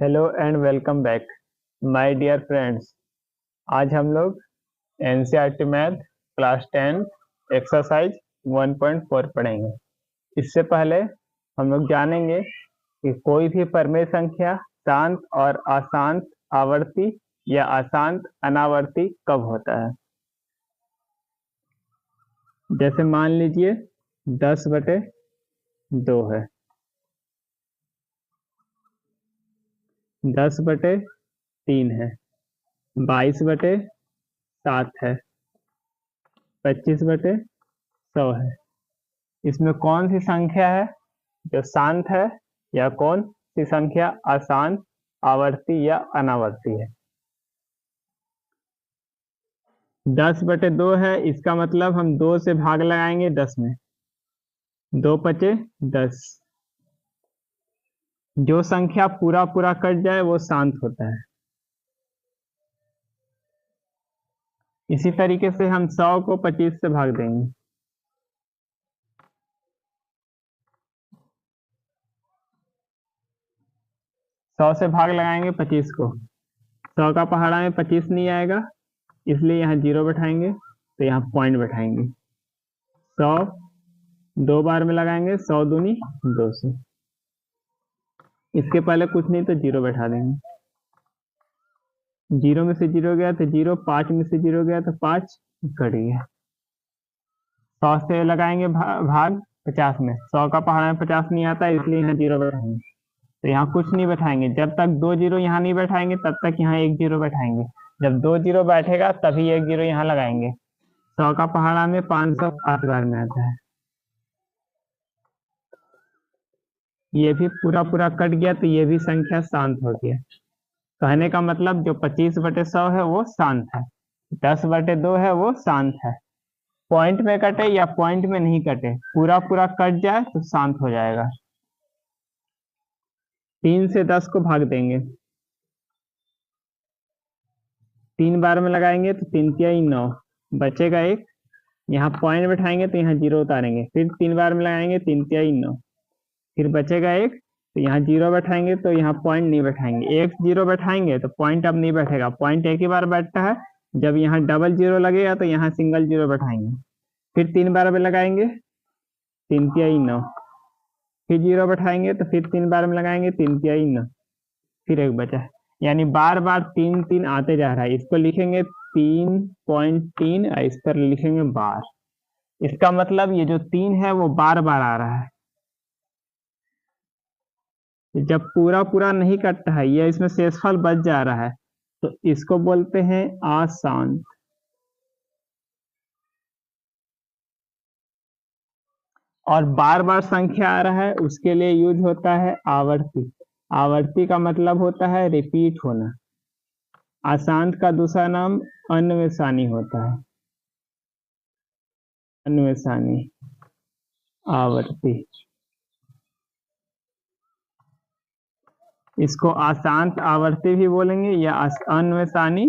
Hello and welcome back my dear friends. आज हम लोग एनसीईआरटी मैथ क्लास 10 एक्सरसाइज 1.4 पढ़ेंगे। इससे पहले हम लोग जानेंगे कि कोई भी परिमेय संख्या शांत और अशांत आवर्ती या अशांत अनावर्ती कब होता है। जैसे मान लीजिए 10/2 है, 10/3 है, 22/7 है, 25/100 है। इसमें कौन सी संख्या है जो शांत है या कौन सी संख्या अशांत आवर्ती या अनावर्ती है। 10/2 है, इसका मतलब हम 2 से भाग लगाएंगे 10 में, 2×5=10। जो संख्या पूरा पूरा कट जाए वो शांत होता है। इसी तरीके से हम 100 को 25 से भाग देंगे, 100 से भाग लगाएंगे 25 को, 100 का पहाड़ा में 25 नहीं आएगा, इसलिए यहाँ 0 बैठाएंगे, तो यहाँ पॉइंट बैठाएंगे। 100 2 बार में लगाएंगे, 100 दूनी 200। इसके पहले कुछ नहीं तो 0 बैठा देंगे, 0 में से 0 गया तो 0, 5 में से 0 गया तो 5 कट गया। 100 से लगाएंगे भाग 50 में, 100 का पहाड़ा में 50 नहीं आता, इसलिए यहाँ 0 बैठाएंगे, तो यहाँ कुछ नहीं बैठाएंगे। जब तक 2 0 यहाँ नहीं बैठाएंगे तब तक यहाँ 1 0 बैठाएंगे। जब 2 0 बैठेगा तभी 1 0 यहाँ लगाएंगे। 100 का पहाड़ा में 500 8 बार में आता है। ये भी पूरा पूरा कट गया तो ये भी संख्या शांत हो गया। कहने का मतलब जो 25/100 है वो शांत है, 10/2 है वो शांत है। पॉइंट में कटे या पॉइंट में नहीं कटे, पूरा पूरा कट जाए तो शांत हो जाएगा। 3 से 10 को भाग देंगे, 3 बार में लगाएंगे तो 3×3=9, बचेगा 1, यहाँ पॉइंट बैठाएंगे तो यहाँ 0 उतारेंगे, फिर 3 बार में लगाएंगे 3×3=9, फिर बचेगा 1, तो यहाँ 0 बैठाएंगे तो यहाँ पॉइंट नहीं बैठाएंगे। 1 0 बैठाएंगे तो पॉइंट अब नहीं बैठेगा, पॉइंट एक ही बार बैठता है। जब यहाँ डबल 0 लगेगा तो यहाँ सिंगल 0 बैठाएंगे, फिर 3 बार में लगाएंगे 3×9, फिर 0 बैठाएंगे तो फिर 3 बार में लगाएंगे 3×9, फिर 1 बचा है। यानी बार बार 3 3 आते जा रहा है। इसको लिखेंगे 3.3, इस पर लिखेंगे बार। इसका मतलब ये जो 3 है वो बार बार आ रहा है। जब पूरा पूरा नहीं कटता है, ये इसमें शेषफल बच जा रहा है, तो इसको बोलते हैं अशांत। और बार बार संख्या आ रहा है उसके लिए यूज होता है आवर्ती। आवर्ती का मतलब होता है रिपीट होना। अशांत का दूसरा नाम अन्वेषानी होता है, अन्वेषानी आवर्ती। इसको अशांत आवर्ती भी बोलेंगे या अन्वेषानी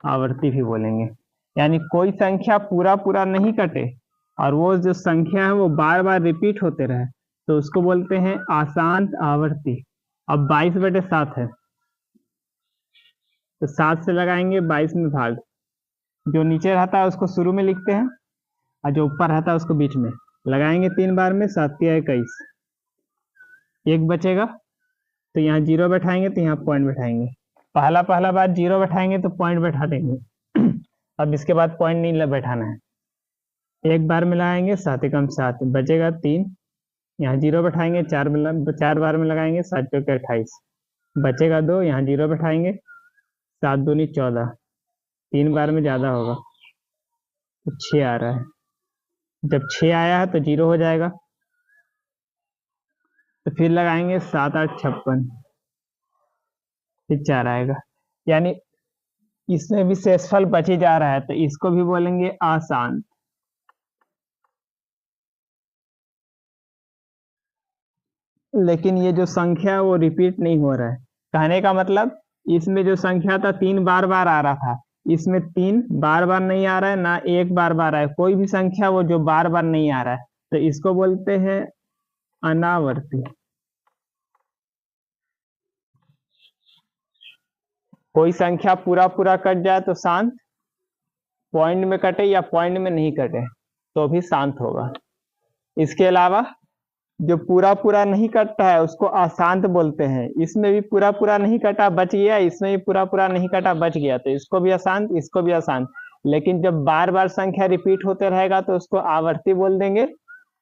आवर्ती भी बोलेंगे। यानी कोई संख्या पूरा पूरा नहीं कटे और वो जो संख्या है वो बार बार रिपीट होते रहे, तो उसको बोलते हैं अशांत आवर्ती। अब 22/7 है, तो 7 से लगाएंगे 22 में भाग, जो नीचे रहता है उसको शुरू में लिखते हैं और जो ऊपर रहता है उसको बीच में लगाएंगे। 3 बार में 7×21, 1 बचेगा, तो यहाँ 0 बैठाएंगे तो यहाँ पॉइंट बैठाएंगे। पहला बार 0 बैठाएंगे तो पॉइंट बैठा देंगे, अब इसके बाद पॉइंट नहीं बैठाना है। 1 बार में लगाएंगे 7×7, बचेगा 3, यहाँ 0 बैठाएंगे, 4 बार में लगाएंगे 7×28, बचेगा 2, यहाँ 0 बैठाएंगे, 7 दूनी 14, 3 बार में ज्यादा होगा तो 6 आ रहा है। जब 6 आया है तो 0 हो जाएगा, तो फिर लगाएंगे 7 8 56, फिर 4 आएगा। यानी इसमें भी शेषफल बच ही जा रहा है, तो इसको भी बोलेंगे अशांत। लेकिन ये जो संख्या है वो रिपीट नहीं हो रहा है। कहने का मतलब इसमें जो संख्या था 3 बार बार आ रहा था, इसमें 3 बार बार नहीं आ रहा है, ना 1 बार बार आ रहा है। कोई भी संख्या वो जो बार बार नहीं आ रहा है, तो इसको बोलते हैं अनावर्ती। कोई संख्या पूरा पूरा कट जाए तो शांत, पॉइंट में कटे या पॉइंट में नहीं कटे तो भी शांत होगा। इसके अलावा जो पूरा पूरा नहीं कटता है उसको अशांत बोलते हैं। इसमें भी पूरा पूरा नहीं कटा बच गया, इसमें भी पूरा पूरा नहीं कटा बच गया, तो इसको भी अशांत, इसको भी अशांत। लेकिन जब बार बार संख्या रिपीट होते रहेगा तो उसको आवर्ती बोल देंगे,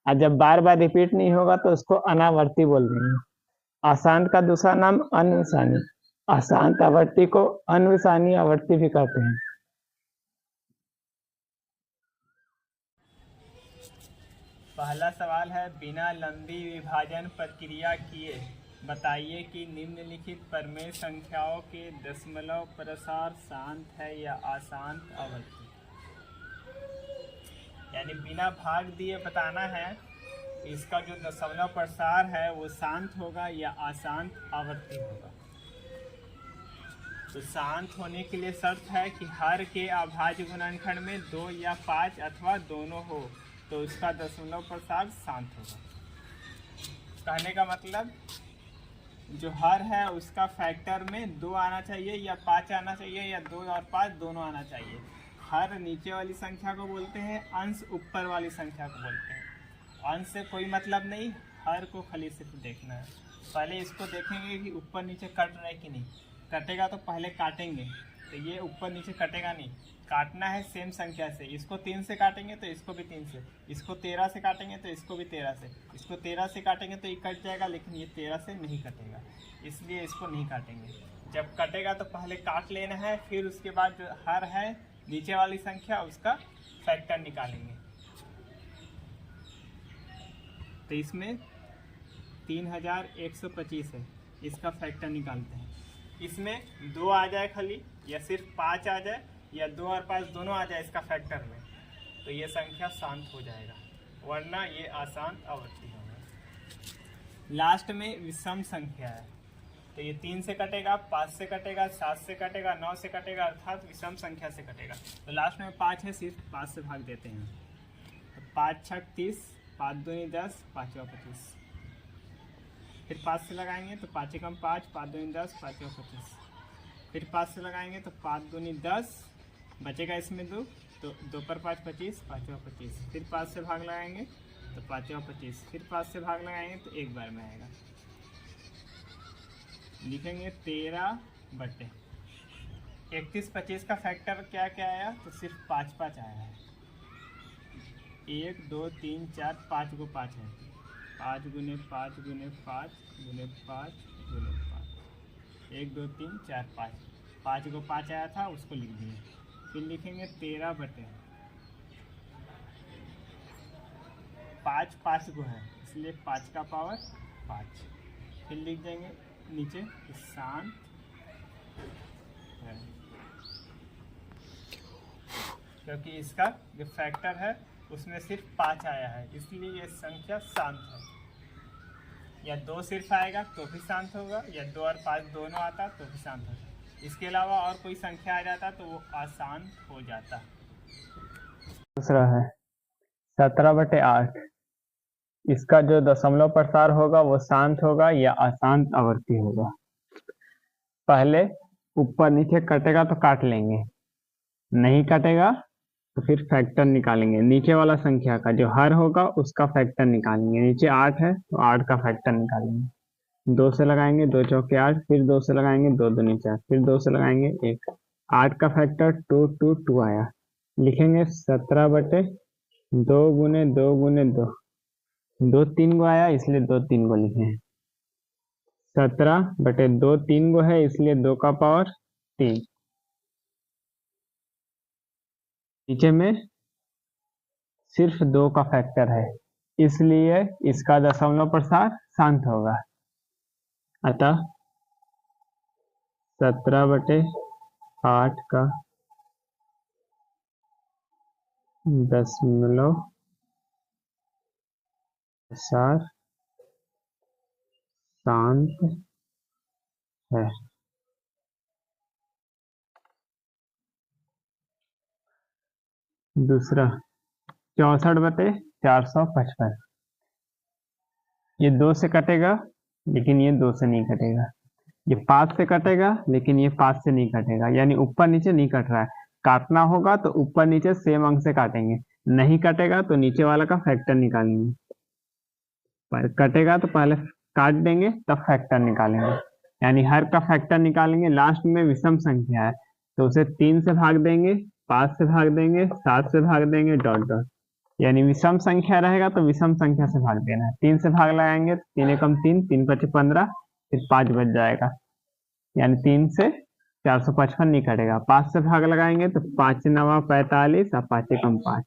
और जब बार बार रिपीट नहीं होगा तो उसको अनावर्ती बोल देंगे। अशांत का दूसरा नाम अनविषाणी, अशांत आवर्ती को अनविषाणी आवर्ती भी कहते हैं। पहला सवाल है, बिना लंबी विभाजन प्रक्रिया किए बताइए कि निम्नलिखित प्रमेय संख्याओं के दशमलव प्रसार शांत है या अशांत आवर्ती। यानी बिना भाग दिए बताना है इसका जो दशमलव प्रसार है वो शांत होगा या अशांत आवर्ती होगा। तो शांत होने के लिए शर्त है कि हर के अभाज्य गुणनखंड में 2 या 5 अथवा दोनों हो, तो उसका दशमलव प्रसार शांत होगा। कहने का मतलब जो हर है उसका फैक्टर में 2 आना चाहिए या 5 आना चाहिए या 2 और 5 दोनों आना चाहिए। हर नीचे वाली संख्या को बोलते हैं, अंश ऊपर वाली संख्या को बोलते हैं। अंश से कोई मतलब नहीं, हर को खाली सिर्फ देखना है। पहले इसको देखेंगे कि ऊपर नीचे कट रहा है कि नहीं। कटेगा तो पहले काटेंगे, तो ये ऊपर नीचे कटेगा नहीं, काटना है सेम संख्या से। इसको 3 से काटेंगे तो इसको भी 3 से, इसको 13 से काटेंगे तो इसको भी 13 से, इसको 13 से काटेंगे तो ये कट जाएगा, लेकिन ये 13 से नहीं कटेगा, इसलिए इसको नहीं काटेंगे। जब कटेगा तो पहले काट लेना है, फिर उसके बाद जो हर है नीचे वाली संख्या उसका फैक्टर निकालेंगे। तो इसमें 3125 है, इसका फैक्टर निकालते हैं। इसमें 2 आ जाए खाली या सिर्फ 5 आ जाए या 2 और 5 दोनों आ जाए इसका फैक्टर में, तो ये संख्या शांत हो जाएगा, वरना ये अशांत आवर्ती होगा। लास्ट में विषम संख्या है, तो ये 3 से कटेगा, 5 से कटेगा, 7 से कटेगा, 9 से कटेगा, अर्थात विषम संख्या से कटेगा। तो लास्ट में 5 है, सिर्फ 5 से भाग देते हैं। तो 5 छक 30, 5 दूनी 10, 5 25। फिर 5 से लगाएंगे तो 5 कम 5, 5 दूनी 10, 5 25। फिर 5 से लगाएंगे तो 5 दूनी 10, बचेगा इसमें 2, तो 2 पर 5 25, 5 25। फिर 5 से भाग लगाएंगे तो 5 25। फिर 5 से भाग लगाएंगे तो एक बार में आएगा। लिखेंगे 13/31 25 का फैक्टर क्या क्या आया, तो सिर्फ 5 5 आया है। 1 2 3 4 5 को 5 है, 5 गुने 5 गुने 5 गुने 5 गुने 5, 1 2 3 4 5, 5 को 5 आया था उसको लिख दिए। फिर लिखेंगे 13/5 5 को है, इसलिए 5 का पावर 5। फिर लिख देंगे नीचे शांत है, क्योंकि इसका जो फैक्टर है उसमें सिर्फ 5 आया है, इसलिए ये संख्या शांत है। या 2 सिर्फ आएगा तो भी शांत होगा, या 2 और 5 दोनों आता तो भी शांत होगा। इसके अलावा और कोई संख्या आ जाता तो वो अशांत हो जाता। दूसरा है 17/8, इसका जो दशमलव प्रसार होगा वो शांत होगा या अशांत आवर्ती होगा। पहले ऊपर नीचे कटेगा तो काट लेंगे, नहीं कटेगा तो फिर फैक्टर निकालेंगे। नीचे वाला संख्या का जो हर होगा उसका फैक्टर निकालेंगे। नीचे 8 है तो 8 का फैक्टर निकालेंगे। 2 से लगाएंगे 2 चौके 8, फिर 2 से लगाएंगे 2 दूनी 4, फिर 2 से लगाएंगे 1। 8 का फैक्टर 2 2 2 आया। लिखेंगे 17/2 गुने 2 गुने 2, 2 3 गो आया इसलिए 2 3 गो लिखे हैं। 17/2 3 गो है इसलिए 2 का पावर 3। नीचे में सिर्फ 2 का फैक्टर है, इसलिए इसका दशमलव प्रसार शांत होगा। अतः 17/8 का दशमलव प्रसार शांत है। दूसरा 64/455, ये 2 से कटेगा लेकिन ये 2 से नहीं कटेगा। ये 5 से कटेगा, लेकिन ये 5 से नहीं कटेगा, यानी ऊपर नीचे नहीं कट रहा है। काटना होगा तो ऊपर नीचे सेम अंक से काटेंगे, नहीं कटेगा तो नीचे वाला का फैक्टर निकालेंगे। कटेगा तो पहले काट देंगे तब फैक्टर निकालेंगे, यानी हर का फैक्टर निकालेंगे। लास्ट में विषम संख्या है तो उसे 3 से भाग देंगे, 5 से भाग देंगे, 7 से भाग देंगे, डॉट डॉट। यानी विषम संख्या रहेगा तो विषम संख्या से भाग देना है। 3 से भाग लगाएंगे तो 3 एकम 3, 3 पचे 15, फिर 5 बच जाएगा, यानी 3 से 455 नहीं कटेगा। 5 से भाग लगाएंगे तो 5 नवा 45 और 5 एकम 5,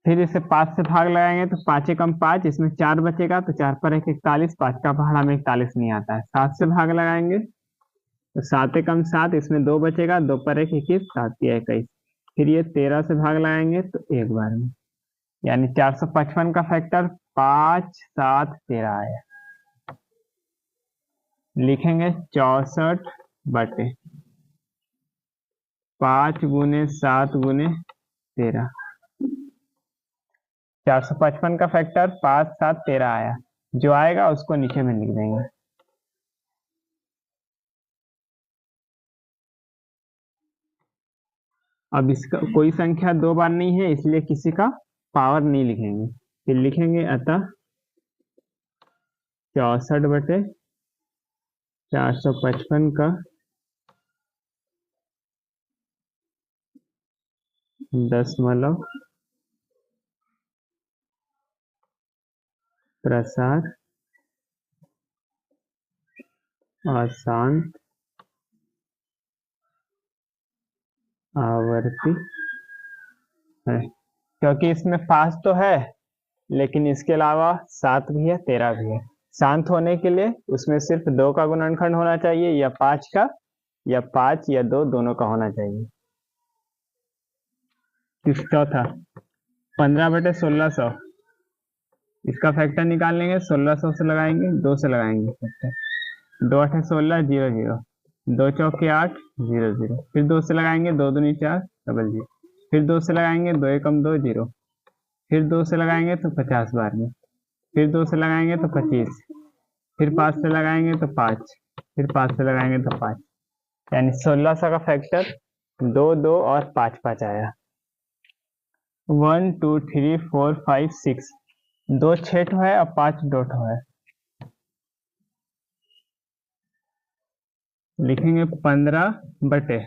फिर इसे 5 से भाग लगाएंगे तो 5 एकम 5, इसमें 4 बचेगा तो 4 पर 1 41, 5 का पहाड़ा में 41 नहीं आता है। 7 से भाग लगाएंगे तो 7 एकम 7, इसमें 2 बचेगा, 2 पर 1 21, 7 या 21। फिर ये 13 से भाग लगाएंगे तो एक बार में, यानी 455 का फैक्टर 5 7 13 आया। लिखेंगे 64 बटे 5 गुने 7 गुने 13। 455 का फैक्टर 5 7 13 आया, जो आएगा उसको नीचे में लिख देंगे। अब इसका कोई संख्या 2 बार नहीं है, इसलिए किसी का पावर नहीं लिखेंगे। फिर लिखेंगे अतः 64 बटे 455 का 10 प्रसार अशांत आवर्ती है, क्योंकि इसमें 5 तो है लेकिन इसके अलावा 7 भी है, 13 भी है। शांत होने के लिए उसमें सिर्फ 2 का गुणनखंड होना चाहिए, या 5 का, या 5 या 2 दोनों का होना चाहिए। चौथा 15 बटे 1600, इसका फैक्टर निकाल लेंगे। 1600 से लगाएंगे, 2 से लगाएंगे फैक्टर, 2 8 16 0 0, 2 चौके 8 0 0, फिर 2 से लगाएंगे, 2 दूनी 4 डबल 0, फिर 2 से लगाएंगे, 2 एकम 2 0, फिर 2 से लगाएंगे तो 50 बार में, फिर 2 से लगाएंगे तो 25, फिर 5 से लगाएंगे तो 5, फिर 5 से लगाएंगे तो 5, यानी 1600 का फैक्टर 2 2 और 5 5 आया। 1 2 3 4 5 6, 2 6 है और 5 डॉट है। लिखेंगे 15 बटे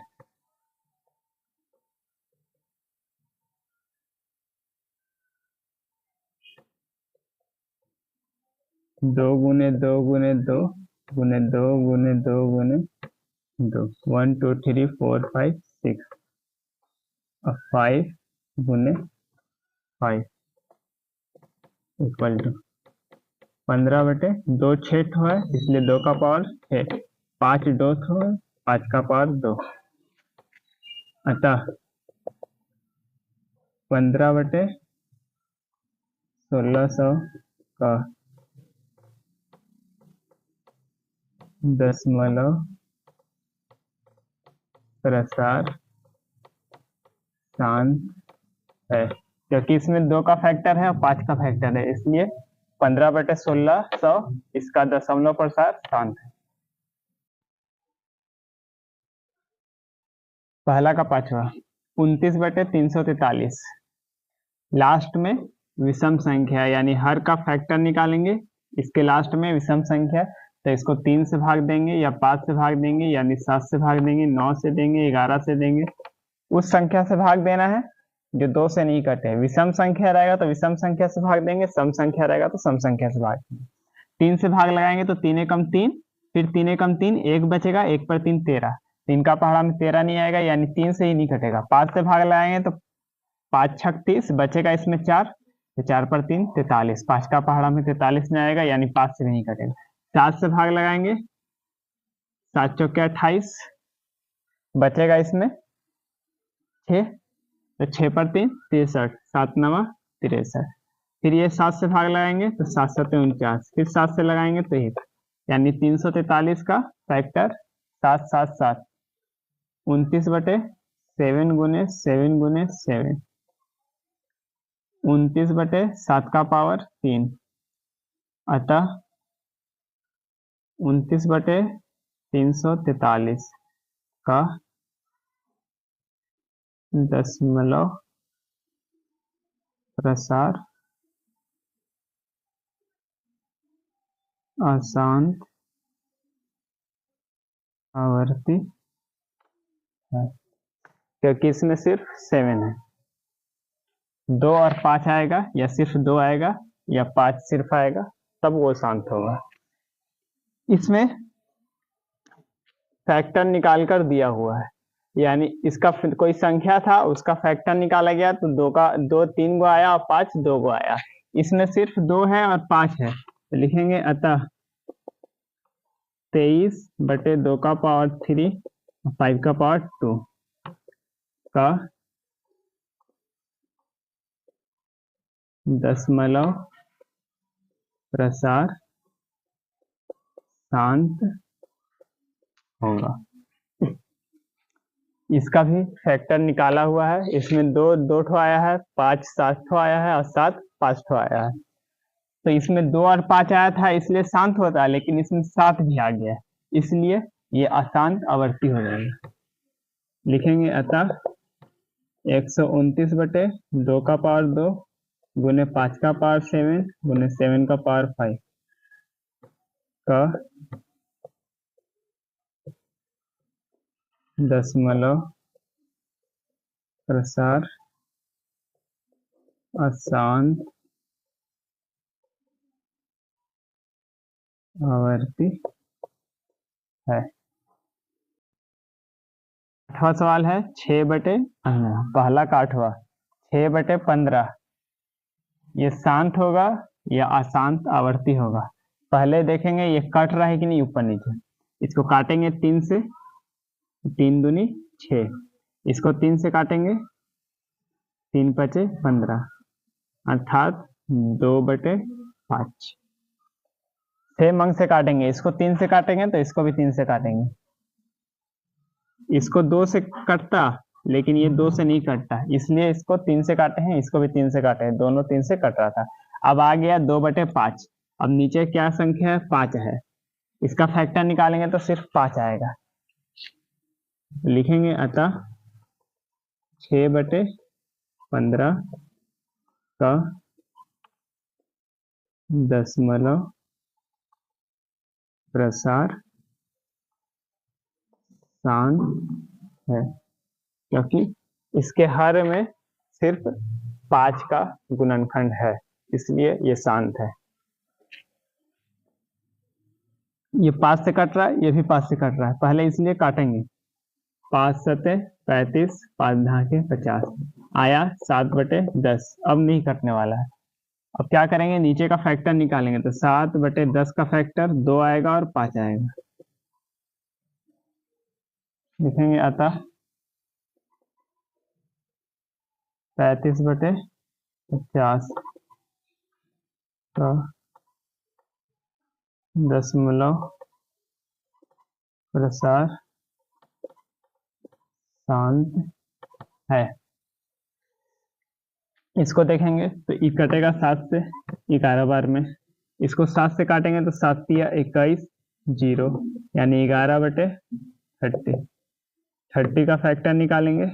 2 गुने 2 गुने 2 गुने 2 गुने 2 गुने 2, 1 2 3 4 5 6 और 5 गुने 5 इक्वल टू 15 बटे 2 6 है, इसलिए 2 का पावर 6, 5 डॉट है, 5 का पावर 2, अतः 15 बटे 1600 का 10 प्रसार शांत है, क्योंकि इसमें 2 का फैक्टर है और 5 का फैक्टर है, इसलिए 15 बटे 1600 इसका दशमलव प्रसार शांत है। पहला का 5वां 29 बटे 343, लास्ट में विषम संख्या, यानी हर का फैक्टर निकालेंगे, इसके लास्ट में विषम संख्या, तो इसको 3 से भाग देंगे या 5 से भाग देंगे, यानी 7 से भाग देंगे, 9 से देंगे, 11 से देंगे। उस संख्या से भाग देना है जो 2 से नहीं कटे। विषम संख्या रहेगा तो विषम संख्या से भाग देंगे, सम संख्या रहेगा तो सम संख्या से भाग देंगे। 3 से भाग लगाएंगे तो 3 एकम 3, फिर 3 एकम 3, 1 बचेगा, 1 पर 3 13, 3 का पहाड़ा में 13 नहीं आएगा, यानी 3 से ही नहीं कटेगा। 5 से भाग लगाएंगे तो 5 36 बचेगा, इसमें 4, तो 4 पर 3 43, 5 का पहाड़ा में 43 नहीं आएगा, यानी 5 से नहीं कटेगा। 7 से भाग लगाएंगे, 7 चौके 28 बचेगा, इसमें 6, तो 6 पर 3 63, 7 9 63, फिर ये 7 से भाग लगाएंगे तो 7 7 49, फिर 7 से लगाएंगे तो 1, यानी 343 का फैक्टर 7 7 7, 29 बटे 7 गुने 7 गुने 7, 29 बटे 7 का पावर 3, अतः 29/343 का दशमलव प्रसार अशांत आवर्ती है, क्योंकि इसमें सिर्फ 7 है। 2 और 5 आएगा या सिर्फ 2 आएगा या 5 सिर्फ आएगा, तब वो शांत होगा। इसमें फैक्टर निकाल कर दिया हुआ है, यानी इसका कोई संख्या था, उसका फैक्टर निकाला गया तो 2 3 गो आया और 5 2 गो आया। इसमें सिर्फ 2 है और 5 है, तो लिखेंगे अतः 23/2 का पावर 3 5 का पावर 2 का दशमलव प्रसार शांत होगा। इसका भी फैक्टर निकाला हुआ है। इसमें 2 ठो आया है, 5 7 ठो आया है और 7 5 ठो आया है। तो इसमें 2 और 5 आया था इसलिए शांत होता है, लेकिन इसमें 7 भी आ गया है, इसलिए ये अशांत आवर्ती हो जाएगा। लिखेंगे अतः 129/2 का पावर 2 गुने 5 का पावर 7 गुने 7 का पावर 5 का दशमलव प्रसार अशांत आवर्ती है। 8वां सवाल है 6/15। पहला का 8वां 6/15 ये शांत होगा या अशांत आवर्ती होगा। पहले देखेंगे ये कट रहा है कि नहीं ऊपर नीचे। इसको काटेंगे 3 से, 3 दूनी 6, इसको 3 से काटेंगे 3 5 15 अर्थात 2/5। सेम अंक से काटेंगे, इसको 3 से काटेंगे तो इसको भी 3 से काटेंगे। इसको 2 से कटता, लेकिन ये 2 से नहीं कटता, इसलिए इसको 3 से काटे हैं, इसको भी 3 से काटे हैं, दोनों 3 से कट रहा था। अब आ गया 2/5। अब नीचे क्या संख्या है, 5 है। इसका फैक्टर निकालेंगे तो सिर्फ 5 आएगा। लिखेंगे अतः 6/15 का दशमलव प्रसार शांत है, क्योंकि इसके हर में सिर्फ 5 का गुणनखंड है, इसलिए ये शांत है। ये 5 से कट रहा है, ये भी 5 से कट रहा है, पहले इसलिए काटेंगे। 5 7 35 5 ढाके 50 आया 7/10। अब नहीं कटने वाला है। अब क्या करेंगे, नीचे का फैक्टर निकालेंगे तो 7/10 का फैक्टर 2 आएगा और 5 आएगा। लिखेंगे अतः 35/50 का दशमलव प्रसार शांत है। इसको देखेंगे तो ई कटेगा 7 से 11 बार में। इसको 7 से काटेंगे तो 7 तिया 21 0, यानी 11/30। 30 का फैक्टर निकालेंगे,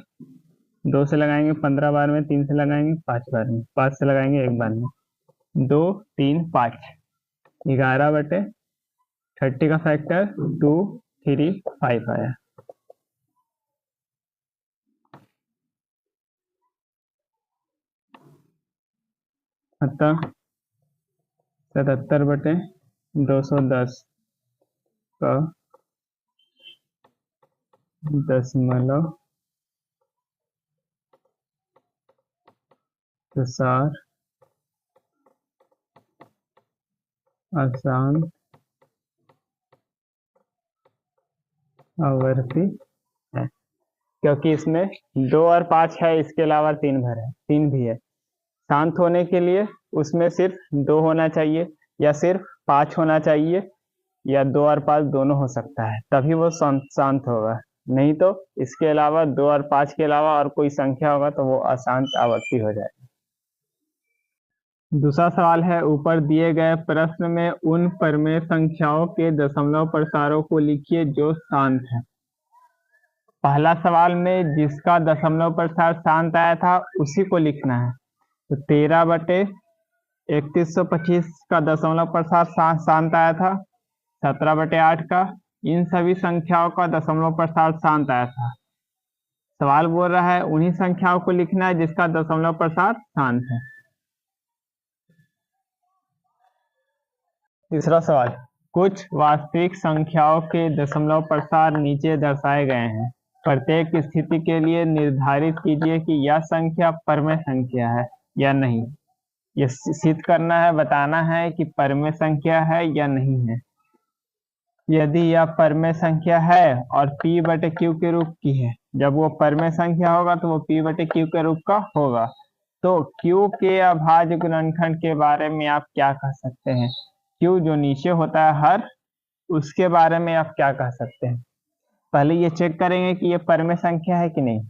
2 से लगाएंगे 15 बार में, 3 से लगाएंगे 5 बार में, 5 से लगाएंगे 1 बार में। 2 3 5 11/30 का फैक्टर 2 3 5 आया। अतः 77/210 का दशमलव प्रसार अशांत आवर्ती है, क्योंकि इसमें 2 और 5 है, इसके अलावा 3 भर है, 3 भी है। शांत होने के लिए उसमें सिर्फ 2 होना चाहिए या सिर्फ 5 होना चाहिए या 2 और 5 दोनों हो सकता है, तभी वो शांत होगा। नहीं तो इसके अलावा 2 और 5 के अलावा और कोई संख्या होगा तो वो अशांत आवर्ती हो जाएगा। दूसरा सवाल है, ऊपर दिए गए प्रश्न में उन परमेय संख्याओं के दशमलव प्रसारों को लिखिए जो शांत है। पहला सवाल में जिसका दशमलव प्रसार शांत आया था उसी को लिखना है। तो 13/3125 का दशमलव प्रसार शांत आया था, 17/8 का। इन सभी संख्याओं का दशमलव प्रसार शांत आया था। सवाल बोल रहा है उन्हीं संख्याओं को लिखना है जिसका दशमलव प्रसार शांत है। तीसरा सवाल, कुछ वास्तविक संख्याओं के दशमलव प्रसार नीचे दर्शाए गए हैं। प्रत्येक स्थिति के लिए निर्धारित कीजिए कि यह संख्या परमेय संख्या है या नहीं। यह सिद्ध करना है, बताना है कि परमेय संख्या है या नहीं है। यदि यह परमेय संख्या है और p/q के रूप की है, जब वो परमेय संख्या होगा तो वो p/q के रूप का होगा। तो q के अभाज्य गुणनखंड के बारे में आप क्या कह सकते हैं? q जो नीचे होता है हर, उसके बारे में आप क्या कह सकते हैं? पहले ये चेक करेंगे कि ये परमेय संख्या है कि नहीं।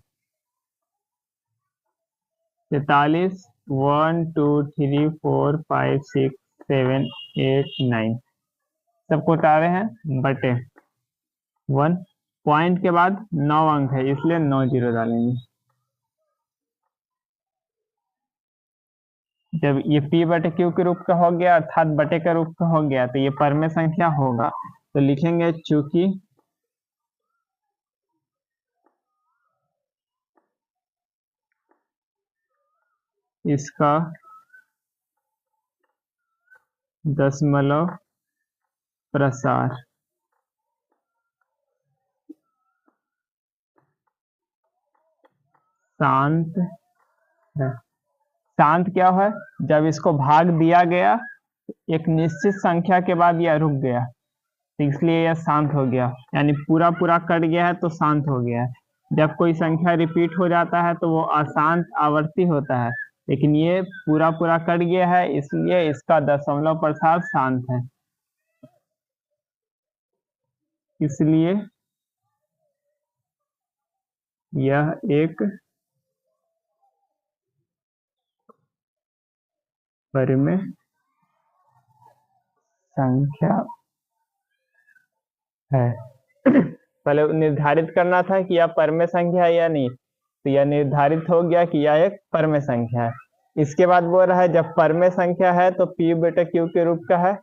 43 1 2 3 4 5 6 7 8 9 सबको उतारे हैं बटे 1। पॉइंट के बाद 9 अंक है इसलिए 9 जीरो डालेंगे। जब ये p/q के रूप का हो गया अर्थात बटे के रूप का हो गया तो ये परमेय संख्या होगा। तो लिखेंगे चूंकि इसका दशमलव प्रसार शांत है। शांत क्या है? जब इसको भाग दिया गया एक निश्चित संख्या के बाद यह रुक गया, तो इसलिए यह शांत हो गया। यानी पूरा पूरा कट गया है तो शांत हो गया है। जब कोई संख्या रिपीट हो जाता है तो वो अशांत आवर्ती होता है, लेकिन ये पूरा पूरा कट गया है इसलिए इसका दशमलव प्रसार शांत है। इसलिए यह एक परमेय संख्या है। पहले निर्धारित करना था कि यह परमेय संख्या है या नहीं, तो यह निर्धारित हो गया कि यह एक परमेय संख्या है। इसके बाद बोल रहा है जब परमेय संख्या है तो p/q के रूप का है,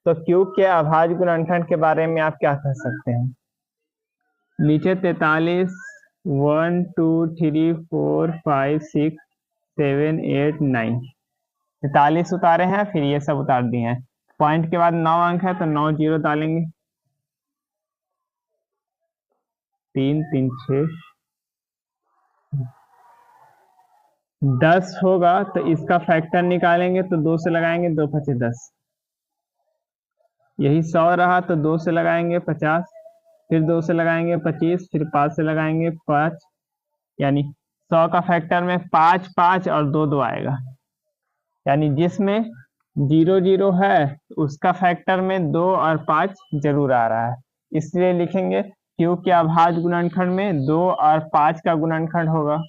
तो q के अभाज्य गुणनखंड के बारे में आप क्या कह सकते हैं? नीचे 43 1 2 3 4 5 6 7 8 9 43 उतारे हैं, फिर ये सब उतार दिए हैं। पॉइंट के बाद 9 अंक है तो 9 जीरो डालेंगे। 3 3 6 10 होगा तो इसका फैक्टर निकालेंगे तो 2 से लगाएंगे, 2 5 10। यही 100 रहा तो 2 से लगाएंगे 50, फिर 2 से लगाएंगे 25, फिर 5 से लगाएंगे 5। यानी 100 का फैक्टर में 5 5 और 2 2 आएगा। यानी जिसमें 0 0 है उसका फैक्टर में 2 और 5 जरूर आ रहा है। इसलिए लिखेंगे q के अभाज्य गुणनखंड में 2 और 5 का गुणनखंड होगा।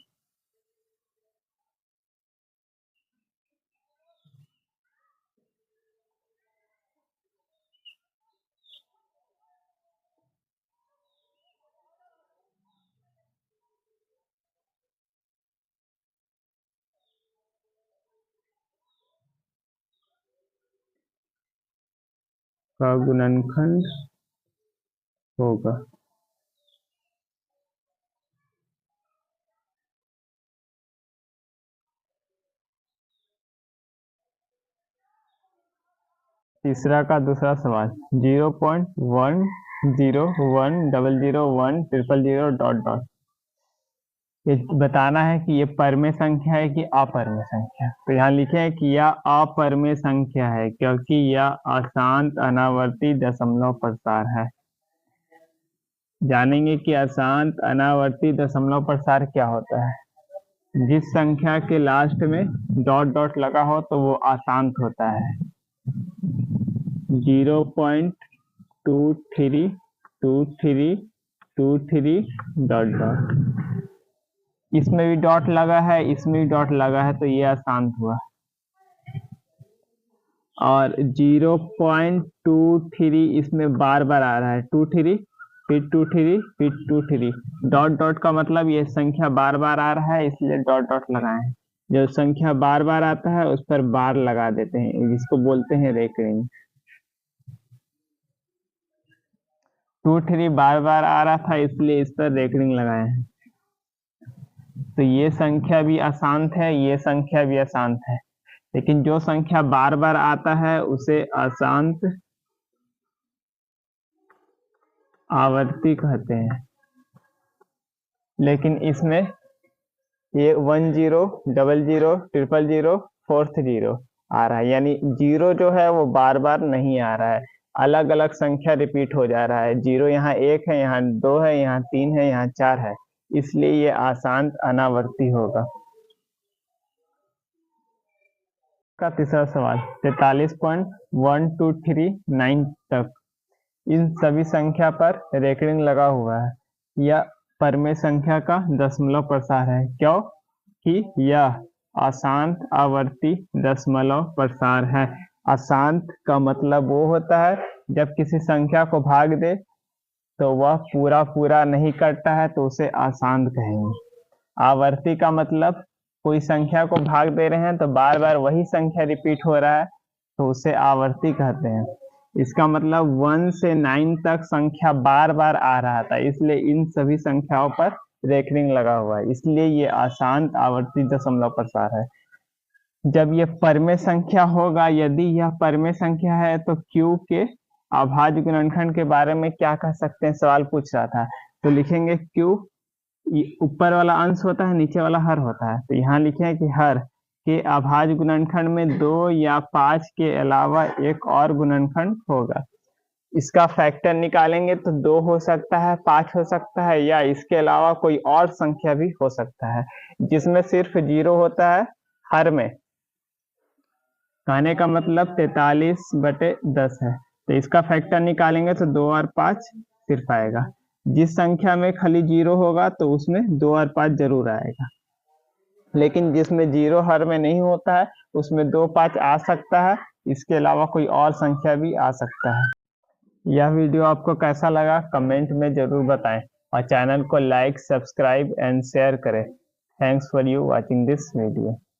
का गुणनखंड होगा। तीसरा का दूसरा सवाल 0.101010000000 ये बताना है कि ये परमेय संख्या है कि अपरमेय संख्या। तो यहाँ लिखे है कि यह अपरमेय संख्या है क्योंकि यह अशांत अनावर्ती दशमलव प्रसार है। जानेंगे कि अशांत अनावर्ती दशमलव प्रसार क्या होता है। जिस संख्या के लास्ट में डॉट डॉट लगा हो तो वो अशांत होता है। 0.232323 डॉट डॉट, इसमें भी डॉट लगा है, इसमें भी डॉट लगा है, तो ये अशांत हुआ। और 0.23 इसमें बार बार आ रहा है, 23 फिर 23 फिर 23। डॉट डॉट का मतलब ये संख्या बार बार आ रहा है इसलिए डॉट डॉट लगाए हैं। जो संख्या बार बार आता है उस पर बार लगा देते हैं, जिसको बोलते हैं रेकरिंग। 23 बार बार आ रहा था इसलिए इस पर रेकरिंग लगाए हैं। तो ये संख्या भी अशांत है, ये संख्या भी अशांत है, लेकिन जो संख्या बार बार आता है उसे अशांत आवर्ती कहते हैं। लेकिन इसमें ये 10 00 000 430 आ रहा है, यानी 0 जो है वो बार बार नहीं आ रहा है, अलग अलग संख्या रिपीट हो जा रहा है। 0 यहाँ 1 है, यहाँ 2 है, यहाँ 3 है, यहाँ 4 है, इसलिए ये अशांत अनावर्ती होगा। का तीसरा सवाल 43.1239 तक इन सभी संख्या पर रेकरिंग लगा हुआ है। यह परमेय संख्या का दशमलव प्रसार है, क्योंकि यह अशांत आवर्ती दशमलव प्रसार है। अशांत का मतलब वो होता है जब किसी संख्या को भाग दे तो वह पूरा पूरा नहीं करता है तो उसे अशांत कहेंगे। आवर्ती का मतलब कोई संख्या को भाग दे रहे हैं तो बार बार वही संख्या रिपीट हो रहा है तो उसे आवर्ती कहते हैं। इसका मतलब 1 से 9 तक संख्या बार बार आ रहा था, इसलिए इन सभी संख्याओं पर रेकरिंग लगा हुआ है, इसलिए ये अशांत आवर्ती दशमलव प्रसार है। जब ये परमेय संख्या होगा, यदि यह परमेय संख्या है तो क्यू के अभाज्य गुणनखंड के बारे में क्या कह सकते हैं, सवाल पूछ रहा था। तो लिखेंगे क्यू ऊपर वाला अंश होता है, नीचे वाला हर होता है, तो यहाँ लिखे कि हर के अभाज्य गुणनखंड में 2 या 5 के अलावा एक और गुणनखंड होगा। इसका फैक्टर निकालेंगे तो 2 हो सकता है, 5 हो सकता है, या इसके अलावा कोई और संख्या भी हो सकता है जिसमें सिर्फ 0 होता है हर में। कहने का मतलब 43/10 है, तो इसका फैक्टर निकालेंगे तो 2 और 5 सिर्फ आएगा। जिस संख्या में खाली 0 होगा तो उसमें 2 और 5 जरूर आएगा, लेकिन जिसमें 0 हर में नहीं होता है उसमें 2 5 आ सकता है, इसके अलावा कोई और संख्या भी आ सकता है। यह वीडियो आपको कैसा लगा कमेंट में जरूर बताएं और चैनल को लाइक, सब्सक्राइब एंड शेयर करें। Thanks for you watching this video.